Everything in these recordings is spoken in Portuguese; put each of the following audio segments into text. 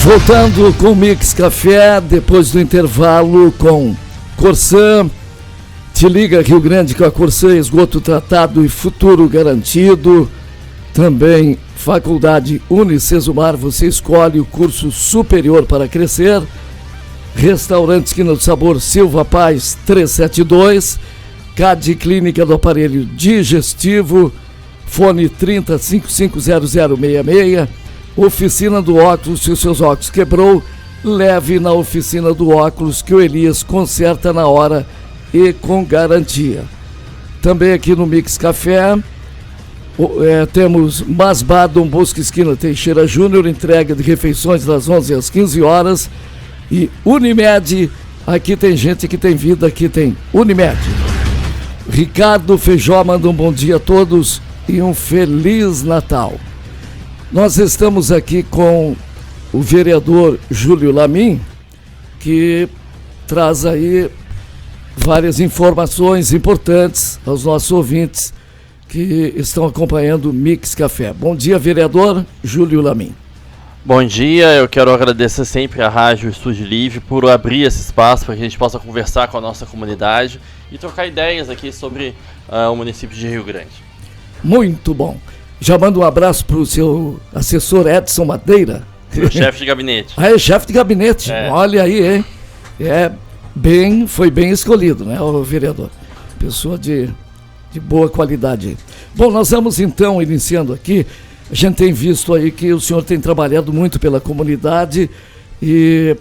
Voltando com o Mix Café, depois do intervalo com Corsã. Te liga Rio Grande com a Corsã, esgoto tratado e futuro garantido. Também Faculdade Unicesumar, você escolhe o curso superior para crescer. Restaurante Esquina do Sabor, Silva Paz 372. CAD Clínica do Aparelho Digestivo, fone 30550066. Oficina do Óculos, se os seus óculos quebrou, leve na Oficina do Óculos que o Elias conserta na hora e com garantia. Também aqui no Mix Café temos Masbá, Dom Bosco Esquina Teixeira Júnior, entrega de refeições das 11 às 15 horas. E Unimed, aqui tem gente que tem vida, aqui tem Unimed. Ricardo Feijó manda um bom dia a todos e um Feliz Natal. Nós estamos aqui com o vereador Júlio Lamin, que traz aí várias informações importantes aos nossos ouvintes que estão acompanhando o Mix Café. Bom dia, vereador Júlio Lamin. Bom dia, eu quero agradecer sempre à Rádio Estúdio Livre por abrir esse espaço para que a gente possa conversar com a nossa comunidade e trocar ideias aqui sobre o município de Rio Grande. Muito bom. Já mando um abraço para o seu assessor Edson Madeira. Meu chefe de gabinete. É chefe de gabinete. Olha aí, hein? Foi bem escolhido, né, o vereador? Pessoa de boa qualidade. Bom, nós vamos então iniciando aqui. A gente tem visto aí que o senhor tem trabalhado muito pela comunidade e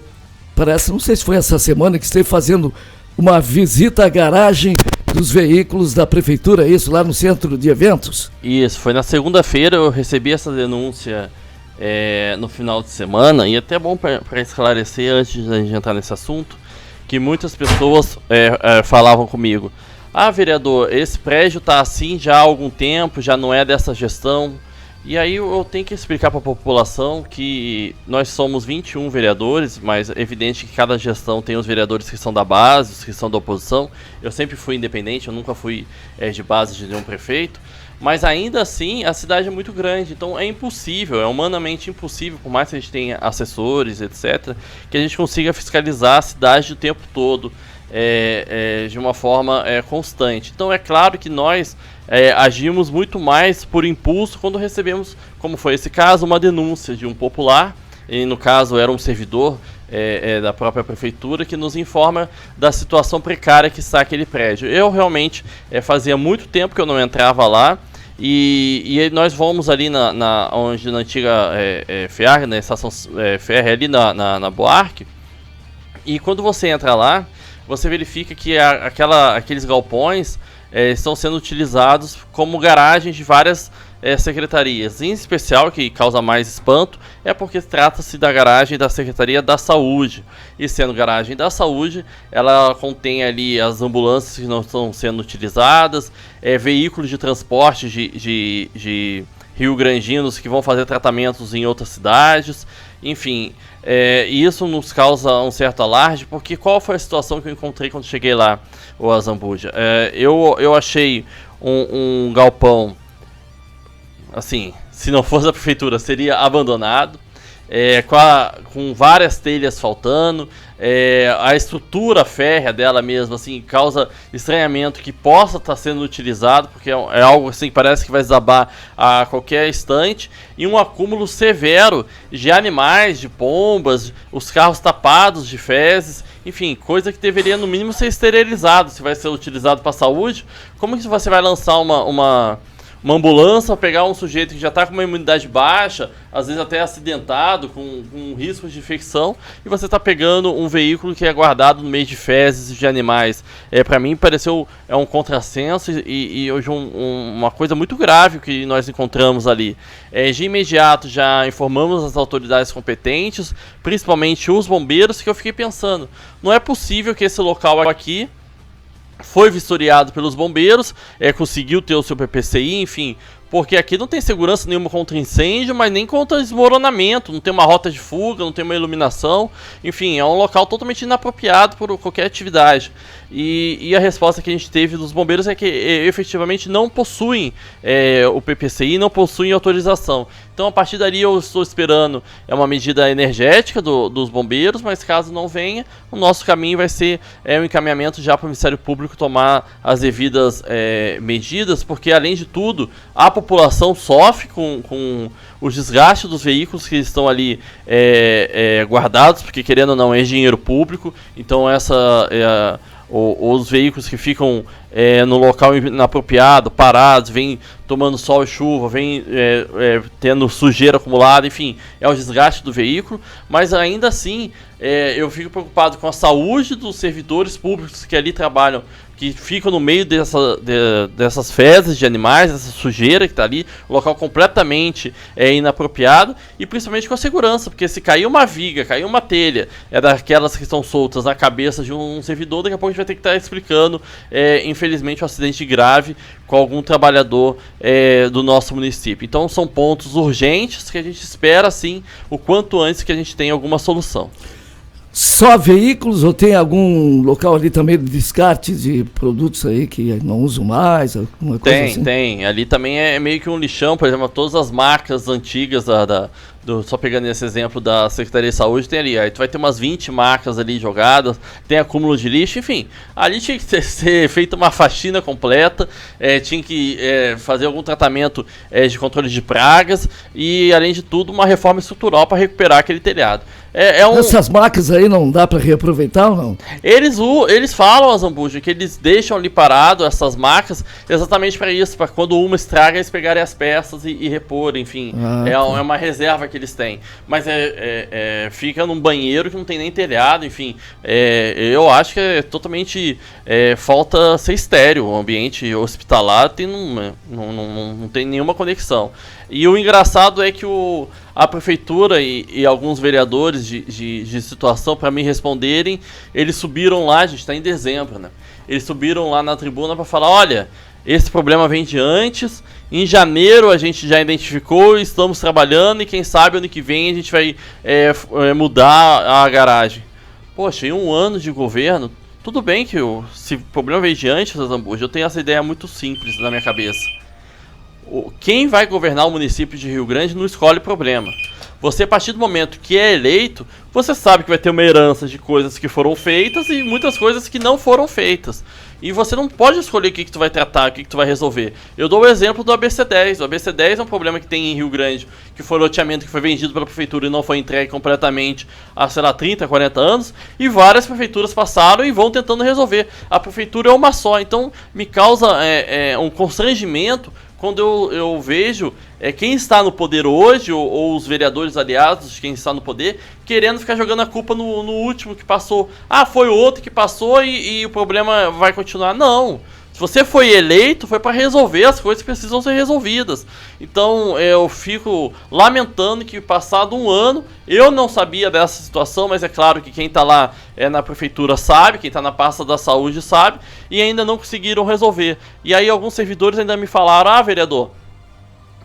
parece, não sei se foi essa semana que esteve fazendo uma visita à garagem dos veículos da prefeitura, isso lá no centro de eventos? Isso, foi na segunda-feira, eu recebi essa denúncia no final de semana, e até bom para esclarecer antes de a gente entrar nesse assunto, que muitas pessoas falavam comigo: ah, vereador, esse prédio está assim já há algum tempo, já não é dessa gestão. E aí eu tenho que explicar para a população que nós somos 21 vereadores, mas é evidente que cada gestão tem os vereadores que são da base, os que são da oposição. Eu sempre fui independente, eu nunca fui de base de nenhum prefeito, mas ainda assim a cidade é muito grande, então é impossível, é humanamente impossível, por mais que a gente tenha assessores, etc., que a gente consiga fiscalizar a cidade o tempo todo, de uma forma constante. Então é claro que nós agimos muito mais por impulso quando recebemos, como foi esse caso, uma denúncia de um popular, e no caso era um servidor da própria prefeitura, que nos informa da situação precária que está aquele prédio. Eu realmente fazia muito tempo que eu não entrava lá, e nós fomos ali na antiga FEAR, na estação FEAR, ali na Buarque, e quando você entra lá, você verifica que aqueles galpões estão sendo utilizados como garagens de várias secretarias. Em especial, que causa mais espanto, é porque trata-se da garagem da Secretaria da Saúde. E sendo garagem da Saúde, ela contém ali as ambulâncias que não estão sendo utilizadas, veículos de transporte de rio-grandinos que vão fazer tratamentos em outras cidades, enfim. Isso nos causa um certo alarde, porque qual foi a situação que eu encontrei quando cheguei lá, o Azambuja? Eu achei um galpão, assim, se não fosse a prefeitura, seria abandonado, com várias telhas faltando, a estrutura férrea dela mesmo, assim, causa estranhamento que possa estar sendo utilizado, porque é algo assim que parece que vai desabar a qualquer instante, e um acúmulo severo de animais, de pombas, os carros tapados de fezes, enfim, coisa que deveria no mínimo ser esterilizado. Se vai ser utilizado para a saúde, como que você vai lançar uma ambulância, pegar um sujeito que já está com uma imunidade baixa, às vezes até acidentado, com riscos de infecção, e você está pegando um veículo que é guardado no meio de fezes de animais? Para mim pareceu um contrassenso e hoje uma coisa muito grave que nós encontramos ali. De imediato já informamos as autoridades competentes, principalmente os bombeiros, que eu fiquei pensando, não é possível que esse local aqui foi vistoriado pelos bombeiros, conseguiu ter o seu PPCI, enfim, porque aqui não tem segurança nenhuma contra incêndio, mas nem contra desmoronamento, não tem uma rota de fuga, não tem uma iluminação, enfim, é um local totalmente inapropriado por qualquer atividade. E a resposta que a gente teve dos bombeiros é que efetivamente não possuem o PPCI, não possuem autorização. Então a partir dali eu estou esperando uma medida energética dos bombeiros, mas caso não venha, o nosso caminho vai ser um encaminhamento já para o Ministério Público tomar as devidas medidas, porque além de tudo, a população sofre com o desgaste dos veículos que estão ali guardados, porque querendo ou não é dinheiro público, então os veículos que ficam no local inapropriado, parados, vêm tomando sol e chuva, vêm tendo sujeira acumulada, enfim, é o desgaste do veículo, mas ainda assim eu fico preocupado com a saúde dos servidores públicos que ali trabalham, que ficam no meio dessas fezes de animais, dessa sujeira que está ali, um local completamente inapropriado, e principalmente com a segurança, porque se cair uma viga, cair uma telha, daquelas que estão soltas na cabeça de um servidor, daqui a pouco a gente vai ter que estar explicando, infelizmente, um acidente grave com algum trabalhador do nosso município. Então são pontos urgentes que a gente espera, sim, o quanto antes que a gente tenha alguma solução. Só veículos ou tem algum local ali também de descarte de produtos aí que não usam mais? Alguma coisa assim? Tem. Ali também é meio que um lixão, por exemplo, todas as marcas antigas só pegando esse exemplo da Secretaria de Saúde, tem ali, aí tu vai ter umas 20 marcas ali jogadas, tem acúmulo de lixo, enfim, ali tinha que ser feita uma faxina completa, tinha que fazer algum tratamento de controle de pragas e, além de tudo, uma reforma estrutural para recuperar aquele telhado. Essas marcas aí não dá para reaproveitar ou não? Eles falam, Azambuja, que eles deixam ali parado essas marcas exatamente para isso, para quando uma estraga, eles pegarem as peças e repor, enfim, é uma reserva que eles têm, mas fica num banheiro que não tem nem telhado, enfim, eu acho que é totalmente falta ser estéril, o ambiente hospitalar não tem nenhuma conexão. E o engraçado é que a prefeitura e alguns vereadores de situação, para me responderem, eles subiram lá, a gente está em dezembro, né? Eles subiram lá na tribuna para falar, olha, esse problema vem de antes, em janeiro a gente já identificou, estamos trabalhando e quem sabe ano que vem a gente vai mudar a garagem. Poxa, em um ano de governo, tudo bem que se o problema veio de antes, Azambuja, eu tenho essa ideia muito simples na minha cabeça. Quem vai governar o município de Rio Grande não escolhe problema. Você, a partir do momento que é eleito, você sabe que vai ter uma herança de coisas que foram feitas e muitas coisas que não foram feitas. E você não pode escolher o que tu vai tratar, o que tu vai resolver. Eu dou o exemplo do ABC10. O ABC10 é um problema que tem em Rio Grande, que foi loteamento que foi vendido pela prefeitura e não foi entregue completamente há, 30, 40 anos. E várias prefeituras passaram e vão tentando resolver. A prefeitura é uma só, então me causa um constrangimento quando eu vejo quem está no poder hoje, ou os vereadores aliados de quem está no poder, querendo ficar jogando a culpa no último que passou. Ah, foi o outro que passou e o problema vai continuar. Não. Se você foi eleito, foi para resolver as coisas que precisam ser resolvidas. Então eu fico lamentando que, passado um ano, eu não sabia dessa situação, mas é claro que quem está lá na prefeitura sabe, quem está na pasta da saúde sabe, e ainda não conseguiram resolver. E aí alguns servidores ainda me falaram, vereador,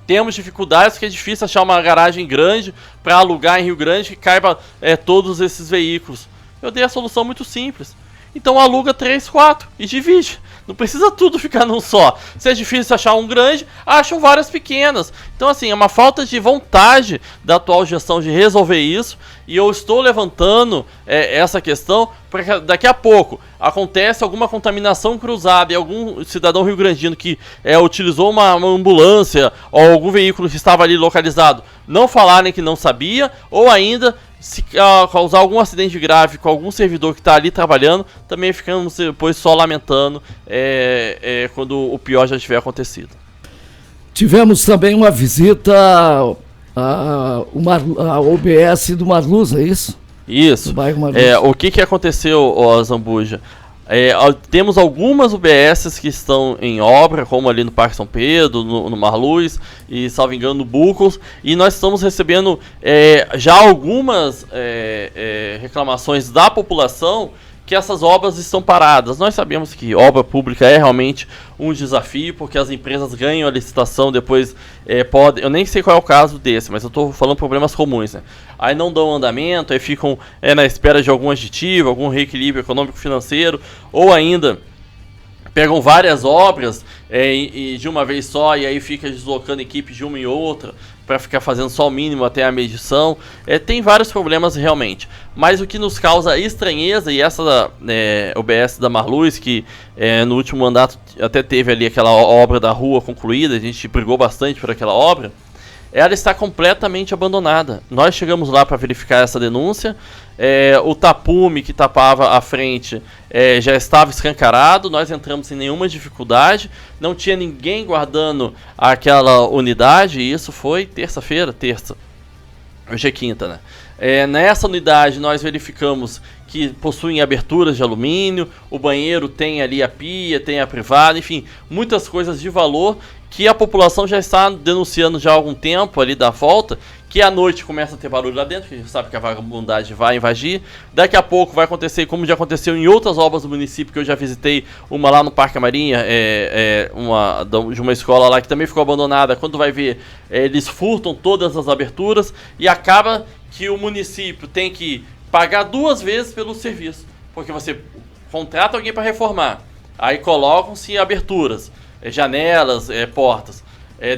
temos dificuldades porque é difícil achar uma garagem grande para alugar em Rio Grande que caiba todos esses veículos. Eu dei a solução muito simples. Então aluga 3, 4 e divide. Não precisa tudo ficar num só. Se é difícil achar um grande, acham várias pequenas. Então, assim, é uma falta de vontade da atual gestão de resolver isso. E eu estou levantando essa questão porque daqui a pouco acontece alguma contaminação cruzada e algum cidadão rio-grandino que utilizou uma ambulância ou algum veículo que estava ali localizado não falarem que não sabia, ou ainda se causar algum acidente grave com algum servidor que está ali trabalhando, também ficamos depois só lamentando quando o pior já tiver acontecido. Tivemos também uma visita à OBS do Marluz, é isso? Isso. O que aconteceu, Zambuja? Temos algumas UBSs que estão em obra, como ali no Parque São Pedro, no Marluz e, salvo engano, no Bucos, e nós estamos recebendo já algumas reclamações da população que essas obras estão paradas. Nós sabemos que obra pública é realmente um desafio, porque as empresas ganham a licitação, depois podem... Eu nem sei qual é o caso desse, mas eu estou falando problemas comuns, né? Aí não dão andamento, aí ficam na espera de algum aditivo, algum reequilíbrio econômico-financeiro, ou ainda pegam várias obras e de uma vez só, e aí fica deslocando equipe de uma em outra para ficar fazendo só o mínimo até a medição. Tem vários problemas realmente, mas o que nos causa estranheza, e essa UBS da Marluz, que no último mandato até teve ali aquela obra da rua concluída, a gente brigou bastante por aquela obra, ela está completamente abandonada. Nós chegamos lá para verificar essa denúncia. O tapume que tapava a frente já estava escancarado. Nós entramos sem nenhuma dificuldade. Não tinha ninguém guardando aquela unidade. E isso foi terça. Hoje é quinta, né? Nessa unidade nós verificamos que possuem aberturas de alumínio. O banheiro tem ali a pia, tem a privada, enfim, muitas coisas de valor que a população já está denunciando já há algum tempo ali da volta, que à noite começa a ter barulho lá dentro, que a gente sabe que a vagabundagem vai invadir. Daqui a pouco vai acontecer, como já aconteceu em outras obras do município, que eu já visitei, uma lá no Parque Marinha, de uma escola lá que também ficou abandonada. Quando vai ver, eles furtam todas as aberturas e acaba que o município tem que pagar 2 vezes pelo serviço, porque você contrata alguém para reformar, aí colocam-se aberturas, janelas, portas,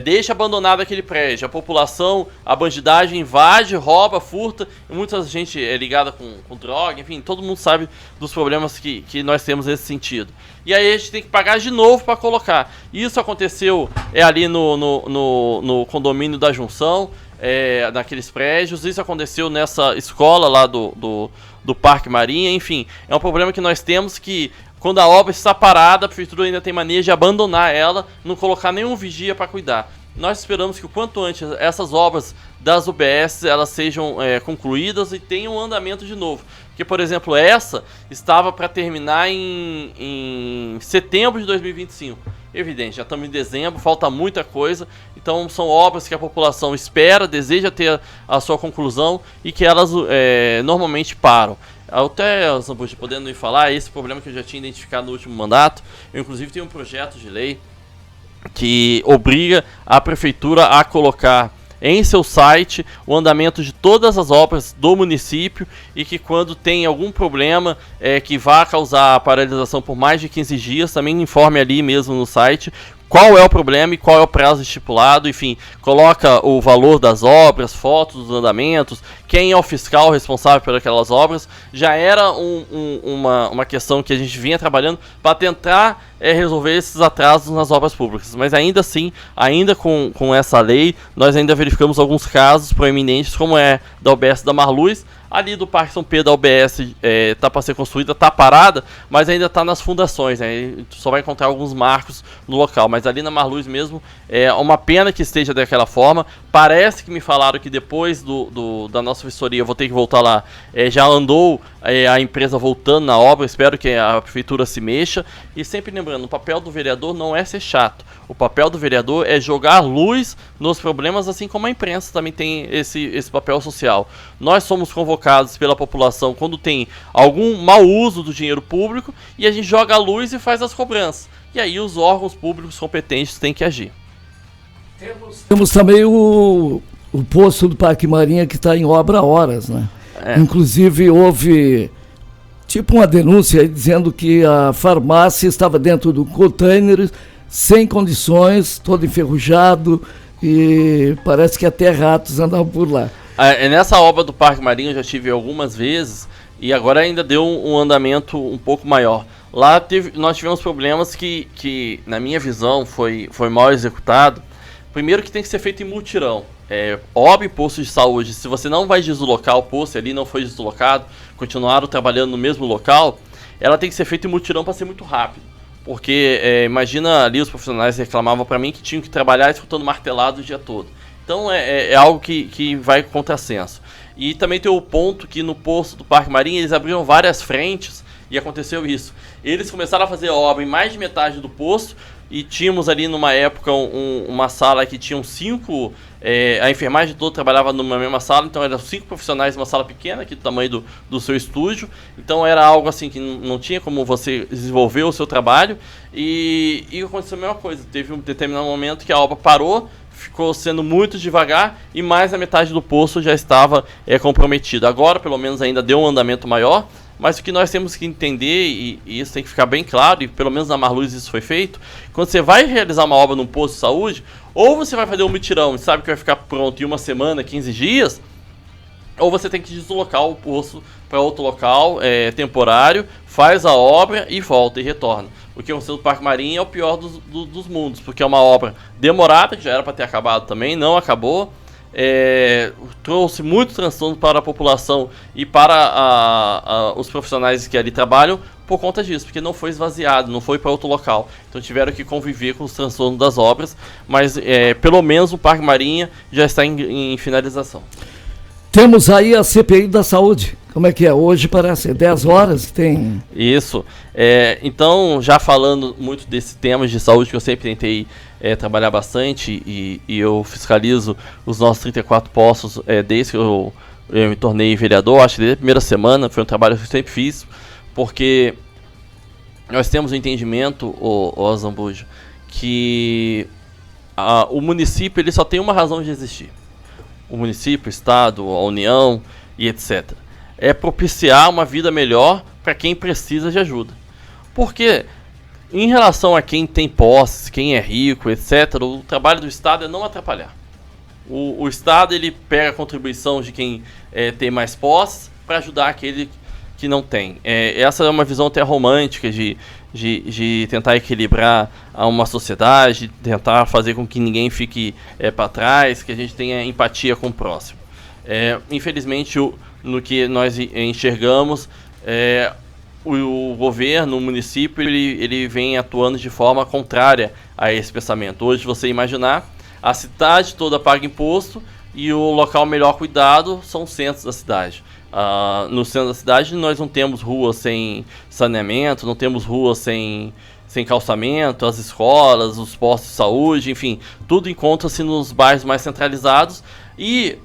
deixa abandonado aquele prédio, a população, a bandidagem invade, rouba, furta, e muita gente é ligada com droga, enfim, todo mundo sabe dos problemas que nós temos nesse sentido. E aí a gente tem que pagar de novo para colocar. Isso aconteceu ali no condomínio da Junção, naqueles prédios. Isso aconteceu nessa escola lá do Parque Marinha. Enfim, é um problema que nós temos, que quando a obra está parada, a prefeitura ainda tem mania de abandonar ela, não colocar nenhum vigia para cuidar. Nós esperamos que o quanto antes essas obras das UBS elas sejam concluídas e tenham um andamento de novo. Porque, por exemplo, essa estava para terminar em setembro de 2025. Evidente, já estamos em dezembro, falta muita coisa. Então são obras que a população espera, deseja ter a sua conclusão e que elas normalmente param. Até, Zambuja, podendo me falar, esse problema que eu já tinha identificado no último mandato, eu inclusive tenho um projeto de lei que obriga a prefeitura a colocar em seu site o andamento de todas as obras do município, e que quando tem algum problema que vá causar paralisação por mais de 15 dias, também informe ali mesmo no site qual é o problema e qual é o prazo estipulado. Enfim, coloca o valor das obras, fotos dos andamentos, quem é o fiscal responsável por aquelas obras. Já era uma questão que a gente vinha trabalhando para tentar resolver esses atrasos nas obras públicas, mas ainda assim, ainda com essa lei, nós ainda verificamos alguns casos proeminentes, como da UBS da Marluz. Ali do Parque São Pedro, a UBS está para ser construída, está parada, mas ainda está nas fundações, né? Só vai encontrar alguns marcos no local, mas ali na Marluz mesmo, é uma pena que esteja daquela forma. Parece que me falaram que depois da nossa vistoria, eu vou ter que voltar lá, já andou a empresa voltando na obra. Espero que a prefeitura se mexa. E sempre lembrando, o papel do vereador não é ser chato. O papel do vereador é jogar luz nos problemas, assim como a imprensa também tem esse papel social. Nós somos convocados pela população quando tem algum mau uso do dinheiro público, e a gente joga a luz e faz as cobranças. E aí os órgãos públicos competentes têm que agir. Temos também o posto do Parque Marinha, que está em obra há horas, né? Inclusive houve tipo uma denúncia aí dizendo que a farmácia estava dentro do container sem condições, todo enferrujado, e parece que até ratos andavam por lá. Nessa obra do Parque Marinha eu já tive algumas vezes, e agora ainda deu um andamento um pouco maior. Lá nós tivemos problemas que na minha visão, foi mal executado. Primeiro, que tem que ser feito em mutirão. Obra e posto de saúde, se você não vai deslocar o posto, ali não foi deslocado, continuaram trabalhando no mesmo local, ela tem que ser feita em mutirão para ser muito rápido. Porque imagina ali, os profissionais reclamavam para mim que tinham que trabalhar escutando martelado o dia todo. Então é algo que vai contrassenso. E também tem o ponto que no posto do Parque Marinha eles abriram várias frentes, e aconteceu isso. Eles começaram a fazer a obra em mais de metade do posto, e tínhamos ali numa época uma sala que tinham 5, a enfermagem toda trabalhava numa mesma sala, então eram 5 profissionais numa sala pequena, aqui do tamanho do seu estúdio, então era algo assim que não tinha como você desenvolver o seu trabalho, e aconteceu a mesma coisa, teve um determinado momento que a obra parou, ficou sendo muito devagar e mais da metade do poço já estava comprometido. Agora, pelo menos, ainda deu um andamento maior, mas o que nós temos que entender, e isso tem que ficar bem claro, e pelo menos na Marluz isso foi feito, quando você vai realizar uma obra num posto de saúde, ou você vai fazer um mutirão e sabe que vai ficar pronto em 1 semana, 15 dias, ou você tem que deslocar o poço para outro local temporário, faz a obra e volta e retorna. O que aconteceu no Parque Marinha é o pior dos mundos, porque é uma obra demorada, que já era para ter acabado também, não acabou, trouxe muito transtorno para a população e para os profissionais que ali trabalham por conta disso, porque não foi esvaziado, não foi para outro local. Então tiveram que conviver com os transtornos das obras, mas pelo menos o Parque Marinha já está em finalização. Temos aí a CPI da saúde. Como é que é? Hoje parece 10 horas que tem... Isso. Então, já falando muito desse tema de saúde que eu sempre tentei trabalhar bastante e eu fiscalizo os nossos 34 postos desde que eu me tornei vereador, acho que desde a primeira semana, foi um trabalho que eu sempre fiz, porque nós temos um entendimento, ô Zambujo, que o município ele só tem uma razão de existir. O município, o estado, a União e etc. É propiciar uma vida melhor para quem precisa de ajuda. Porque, em relação a quem tem posses, quem é rico, etc., o trabalho do Estado é não atrapalhar. O Estado ele pega a contribuição de quem tem mais posses para ajudar aquele que não tem. Essa é uma visão até romântica de tentar equilibrar uma sociedade, tentar fazer com que ninguém fique para trás, que a gente tenha empatia com o próximo. Infelizmente, no que nós enxergamos, o governo, o município, ele vem atuando de forma contrária a esse pensamento. Hoje, você imaginar, a cidade toda paga imposto e o local melhor cuidado são os centros da cidade. No centro da cidade nós não temos ruas sem saneamento, não temos ruas sem calçamento, as escolas, os postos de saúde, enfim, tudo encontra-se nos bairros mais centralizados e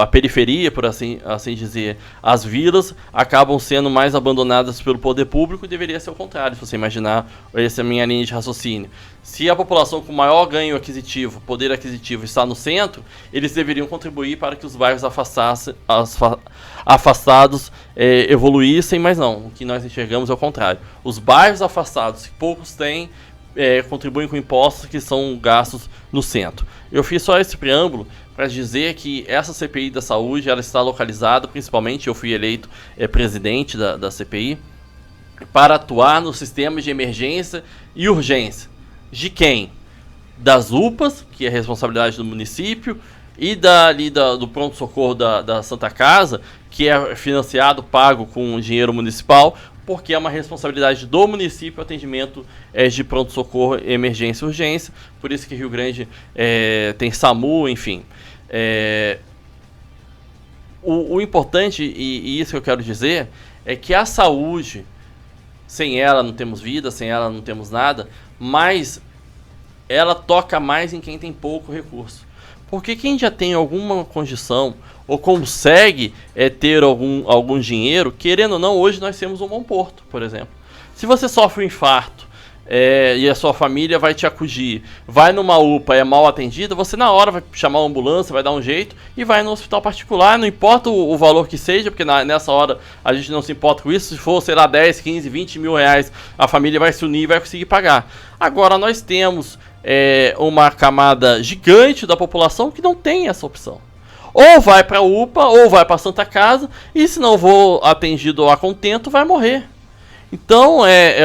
a periferia, por assim dizer, as vilas acabam sendo mais abandonadas pelo poder público e deveria ser o contrário, se você imaginar, essa é a minha linha de raciocínio. Se a população com maior ganho aquisitivo, poder aquisitivo está no centro, eles deveriam contribuir para que os bairros afastados evoluíssem, mas não, o que nós enxergamos é o contrário. Os bairros afastados, que poucos têm, contribuem com impostos que são gastos no centro. Eu fiz só esse preâmbulo para dizer que essa CPI da saúde ela está localizada, principalmente eu fui eleito presidente da CPI, para atuar no sistema de emergência e urgência. De quem? Das UPAs, que é a responsabilidade do município, e do pronto-socorro da Santa Casa, que é financiado, pago com dinheiro municipal, porque é uma responsabilidade do município o atendimento de pronto-socorro, emergência e urgência. Por isso que Rio Grande tem SAMU, enfim. O importante, e isso que eu quero dizer, é que a saúde, sem ela não temos vida, sem ela não temos nada, mas ela toca mais em quem tem pouco recurso. Porque quem já tem alguma condição ou consegue ter algum dinheiro, querendo ou não, hoje nós temos um bom porto, por exemplo. Se você sofre um infarto e a sua família vai te acudir, vai numa UPA, é mal atendida, você na hora vai chamar uma ambulância, vai dar um jeito e vai no hospital particular, não importa o valor que seja, porque nessa hora a gente não se importa com isso, se for, sei lá, 10, 15, 20 mil reais, a família vai se unir e vai conseguir pagar. Agora nós temos uma camada gigante da população que não tem essa opção. Ou vai para a UPA, ou vai para a Santa Casa, e se não for atendido a contento, vai morrer. Então,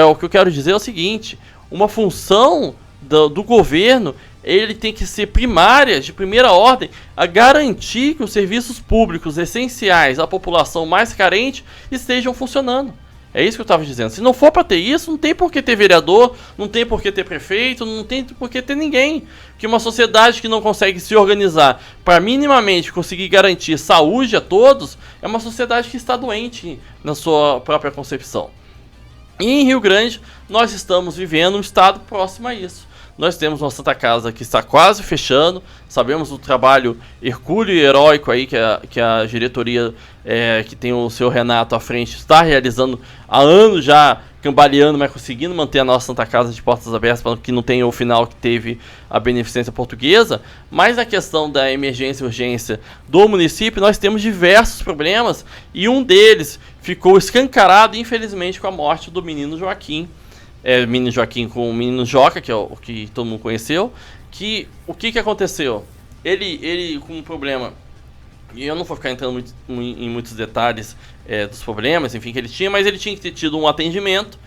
o que eu quero dizer é o seguinte, uma função do governo, ele tem que ser primária, de primeira ordem, a garantir que os serviços públicos essenciais à população mais carente estejam funcionando. É isso que eu estava dizendo. Se não for para ter isso, não tem por que ter vereador, não tem por que ter prefeito, não tem por que ter ninguém. Porque uma sociedade que não consegue se organizar para minimamente conseguir garantir saúde a todos, é uma sociedade que está doente na sua própria concepção. E em Rio Grande, nós estamos vivendo um estado próximo a isso. Nós temos uma Santa Casa que está quase fechando, sabemos do trabalho hercúleo e heróico aí que a diretoria, que tem o seu Renato à frente, está realizando há anos já, cambaleando, mas conseguindo manter a nossa Santa Casa de portas abertas para que não tenha o final que teve a Beneficência Portuguesa. Mas a questão da emergência e urgência do município, nós temos diversos problemas, e um deles ficou escancarado, infelizmente, com a morte do menino Joaquim. Menino Joaquim com o menino Joca, que é o que todo mundo conheceu. O que aconteceu? Ele com um problema, e eu não vou ficar entrando em muitos detalhes dos problemas, enfim, que ele tinha, mas ele tinha que ter tido um atendimento.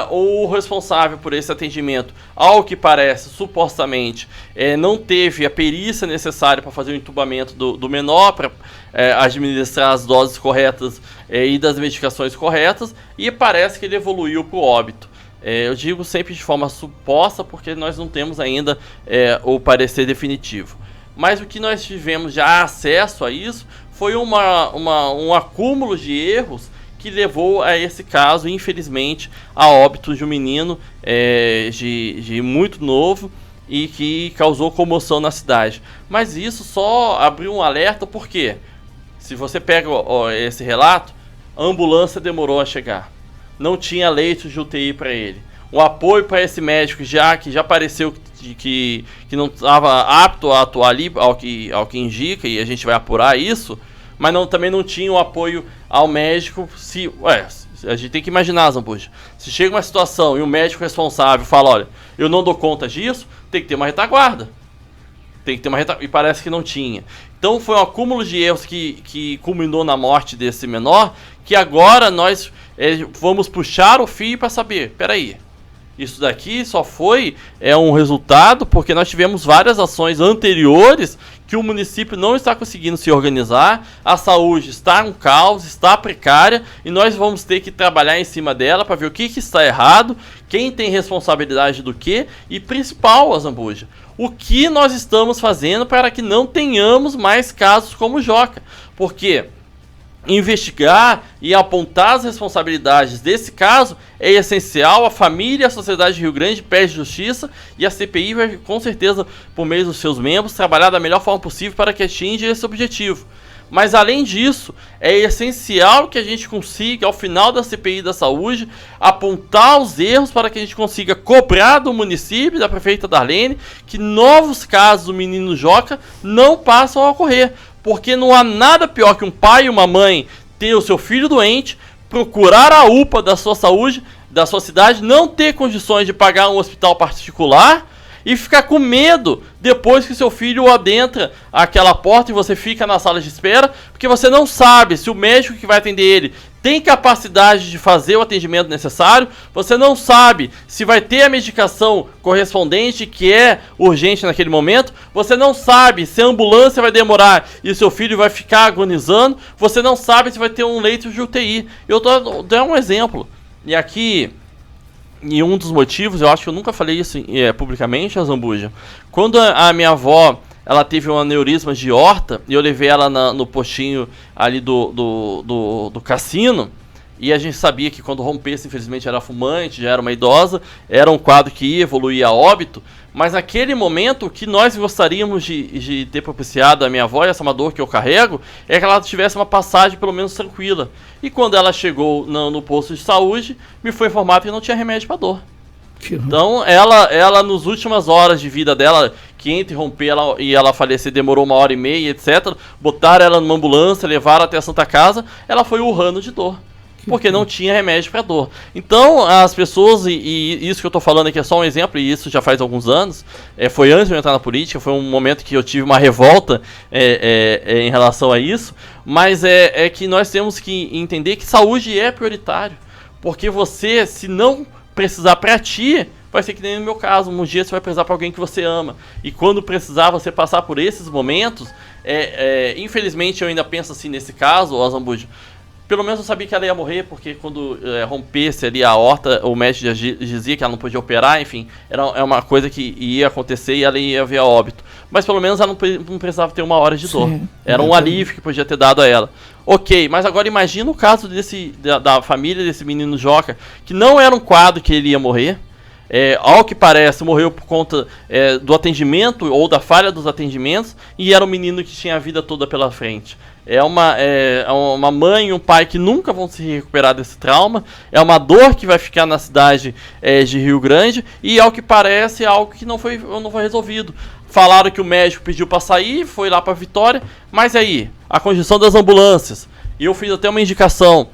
O responsável por esse atendimento, ao que parece, supostamente, não teve a perícia necessária para fazer o entubamento do menor, para administrar as doses corretas e das medicações corretas, e parece que ele evoluiu para o óbito. Eu digo sempre de forma suposta, porque nós não temos ainda o parecer definitivo. Mas o que nós tivemos já acesso a isso foi um acúmulo de erros que levou a esse caso, infelizmente, a óbito de um menino de muito novo e que causou comoção na cidade. Mas isso só abriu um alerta, porque se você pega esse relato, a ambulância demorou a chegar. Não tinha leitos de UTI para ele. O apoio para esse médico que já pareceu que não estava apto a atuar ali, ao que indica, e a gente vai apurar isso, mas também não tinha o apoio ao médico. A gente tem que imaginar, Zambuja, se chega uma situação e o médico responsável fala, olha, eu não dou conta disso, tem que ter uma retaguarda. E parece que não tinha. Então foi um acúmulo de erros que culminou na morte desse menor, que agora nós vamos puxar o fio para saber, peraí, isso daqui só foi um resultado porque nós tivemos várias ações anteriores que o município não está conseguindo se organizar, a saúde está um caos, está precária, e nós vamos ter que trabalhar em cima dela para ver o que está errado, quem tem responsabilidade do que, e principal, Zambuja, o que nós estamos fazendo para que não tenhamos mais casos como o Joca, porque investigar e apontar as responsabilidades desse caso é essencial. A família e a sociedade de Rio Grande pede justiça, e a CPI vai, com certeza, por meio dos seus membros, trabalhar da melhor forma possível para que atinja esse objetivo. Mas além disso, é essencial que a gente consiga, ao final da CPI da saúde, apontar os erros para que a gente consiga cobrar do município, da prefeita Darlene, que novos casos do menino Joca não passam a ocorrer. Porque não há nada pior que um pai e uma mãe ter o seu filho doente, procurar a UPA da sua saúde, da sua cidade, não ter condições de pagar um hospital particular e ficar com medo depois que seu filho adentra aquela porta e você fica na sala de espera, porque você não sabe se o médico que vai atender ele tem capacidade de fazer o atendimento necessário, você não sabe se vai ter a medicação correspondente que é urgente naquele momento, você não sabe se a ambulância vai demorar e seu filho vai ficar agonizando, você não sabe se vai ter um leito de UTI. Eu tô dando um exemplo, e aqui, e um dos motivos, eu acho que eu nunca falei isso publicamente, a Zambuja, quando a minha avó, ela teve um aneurisma de aorta, e eu levei ela no postinho ali do cassino, e a gente sabia que quando rompesse, infelizmente era fumante, já era uma idosa, era um quadro que ia evoluir a óbito, mas naquele momento o que nós gostaríamos de ter propiciado a minha avó, e essa é uma dor que eu carrego, é que ela tivesse uma passagem pelo menos tranquila. E quando ela chegou no posto de saúde, me foi informado que não tinha remédio para dor. Então ela nas últimas horas de vida dela, que entre romper e ela falecer demorou 1h30, etc, botaram ela numa ambulância, levaram até a Santa Casa, ela foi urrando de dor, porque não tinha remédio para dor. Então as pessoas, e isso que eu estou falando aqui é só um exemplo, e isso já faz alguns anos, foi antes de eu entrar na política, foi um momento que eu tive uma revolta em relação a isso, mas é que nós temos que entender que saúde é prioritário, porque você, se não precisar para ti, vai ser que nem no meu caso, um dia você vai precisar para alguém que você ama, e quando precisar você passar por esses momentos, infelizmente eu ainda penso assim nesse caso, Zambuja, pelo menos eu sabia que ela ia morrer, porque quando rompesse ali a aorta, o médico já dizia que ela não podia operar, enfim, era uma coisa que ia acontecer e ela ia vir a óbito. Mas pelo menos ela não precisava ter 1 hora de dor. Era um alívio que podia ter dado a ela. Ok, mas agora imagina o caso da família desse menino Joca, que não era um quadro que ele ia morrer. Ao que parece, morreu por conta do atendimento ou da falha dos atendimentos, e era um menino que tinha a vida toda pela frente. É uma mãe e um pai que nunca vão se recuperar desse trauma, é uma dor que vai ficar na cidade de Rio Grande, e ao que parece é algo que não foi resolvido. Falaram que o médico pediu para sair, foi lá para Vitória, mas aí, a condição das ambulâncias, e eu fiz até uma indicação.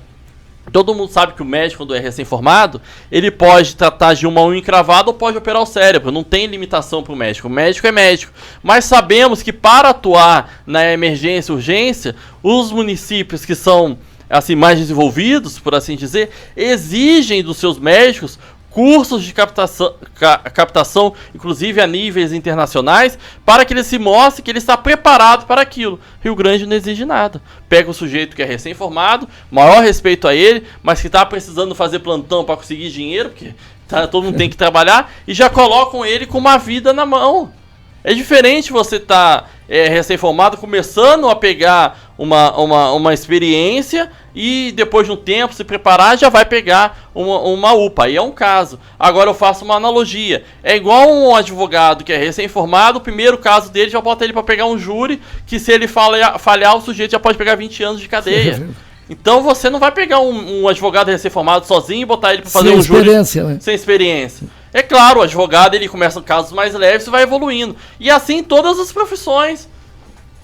Todo mundo sabe que o médico, quando é recém-formado, ele pode tratar de uma unha encravada ou pode operar o cérebro. Não tem limitação para o médico. O médico é médico. Mas sabemos que para atuar na emergência e urgência, os municípios que são assim, mais desenvolvidos, por assim dizer, exigem dos seus médicos cursos de captação, inclusive a níveis internacionais, para que ele se mostre que ele está preparado para aquilo. Rio Grande não exige nada. Pega o sujeito que é recém-formado, maior respeito a ele, mas que está precisando fazer plantão para conseguir dinheiro, porque todo mundo tem que trabalhar, e já colocam ele com uma vida na mão. É diferente você estar recém-formado, começando a pegar uma experiência e depois de um tempo se preparar, já vai pegar uma UPA. Aí é um caso. Agora eu faço uma analogia. É igual um advogado que é recém-formado, o primeiro caso dele já bota ele para pegar um júri, que se ele falhar, o sujeito já pode pegar 20 anos de cadeia. Então você não vai pegar um advogado recém-formado sozinho e botar ele para fazer um júri sem experiência. É claro, o advogado ele começa com casos mais leves e vai evoluindo. E assim em todas as profissões.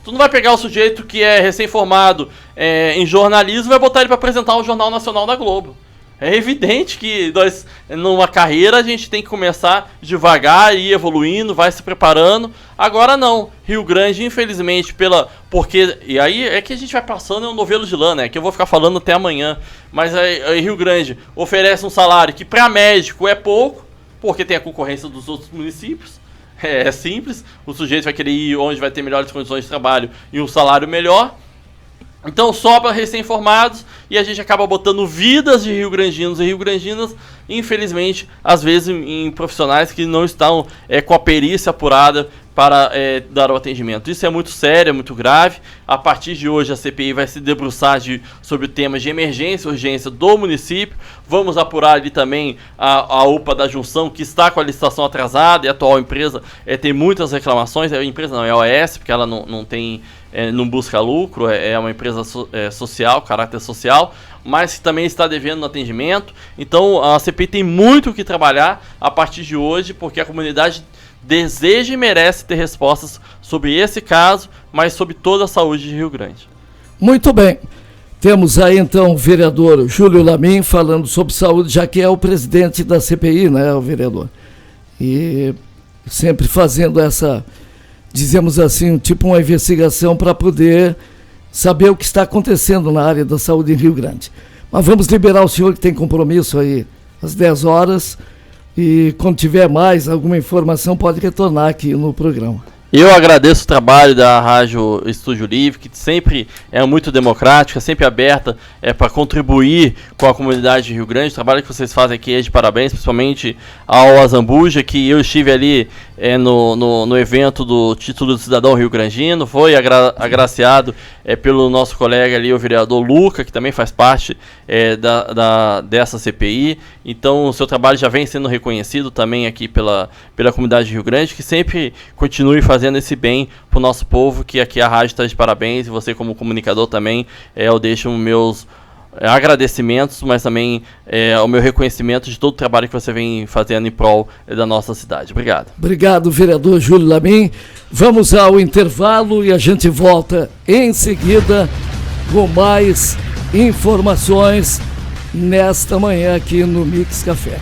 Tu não vai pegar o sujeito que é recém-formado em jornalismo e vai botar ele para apresentar o Jornal Nacional da Globo. É evidente que nós, numa carreira, a gente tem que começar devagar, ir evoluindo, vai se preparando. Agora não. Rio Grande, infelizmente, porque... E aí é que a gente vai passando, é um novelo de lã, né? Que eu vou ficar falando até amanhã. Mas aí Rio Grande oferece um salário que para médico é pouco, porque tem a concorrência dos outros municípios. É simples, o sujeito vai querer ir onde vai ter melhores condições de trabalho e um salário melhor. Então sobra recém-formados e a gente acaba botando vidas de rio-grandinos e rio-grandinas, infelizmente, às vezes em profissionais que não estão com a perícia apurada para dar o atendimento. Isso é muito sério, é muito grave. A partir de hoje a CPI vai se debruçar sobre temas de emergência e urgência do município. Vamos apurar ali também a UPA da Junção, que está com a licitação atrasada, e a atual empresa tem muitas reclamações. A empresa não, é a OS, porque ela não tem... não busca lucro, é uma empresa social, caráter social, mas que também está devendo no atendimento. Então a CPI tem muito o que trabalhar a partir de hoje, porque a comunidade deseja e merece ter respostas sobre esse caso, mas sobre toda a saúde de Rio Grande. Muito bem. Temos aí então o vereador Júlio Lamin falando sobre saúde, já que é o presidente da CPI, né, o vereador? E sempre fazendo essa... dizemos assim, tipo uma investigação para poder saber o que está acontecendo na área da saúde em Rio Grande. Mas vamos liberar o senhor que tem compromisso aí às 10 horas e quando tiver mais alguma informação pode retornar aqui no programa. Eu agradeço o trabalho da Rádio Estúdio Livre, que sempre é muito democrática, sempre aberta para contribuir com a comunidade de Rio Grande. O trabalho que vocês fazem aqui é de parabéns, principalmente ao Azambuja, que eu estive ali no evento do Título do Cidadão Rio Grandino, foi agraciado pelo nosso colega ali, o vereador Luca, que também faz parte dessa CPI. Então o seu trabalho já vem sendo reconhecido também aqui pela comunidade de Rio Grande, que sempre continue fazendo esse bem para o nosso povo, que aqui a rádio está de parabéns, e você como comunicador também, eu deixo meus agradecimentos, mas também o meu reconhecimento de todo o trabalho que você vem fazendo em prol da nossa cidade. Obrigado. Obrigado, vereador Júlio Lamin. Vamos ao intervalo e a gente volta em seguida com mais informações nesta manhã aqui no Mix Café.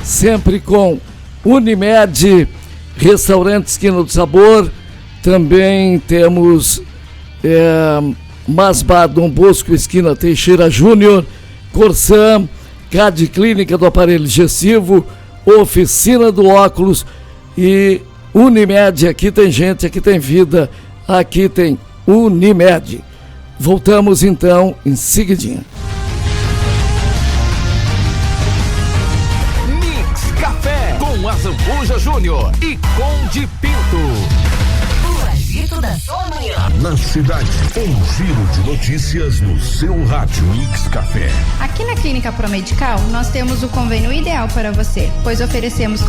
Sempre com Unimed, Restaurante Esquina do Sabor, também temos Masbá Dom Bosco, esquina Teixeira Júnior, Corsan, CAD Clínica do Aparelho Digestivo, Oficina do Óculos e Unimed. Aqui tem gente, aqui tem vida, aqui tem Unimed. Voltamos então em seguidinho. Zambuja Júnior e Conde Pinto. O agito da sua manhã. Na cidade, um giro de notícias no seu rádio Mix Café. Aqui na Clínica Promedical, nós temos o convênio ideal para você, pois oferecemos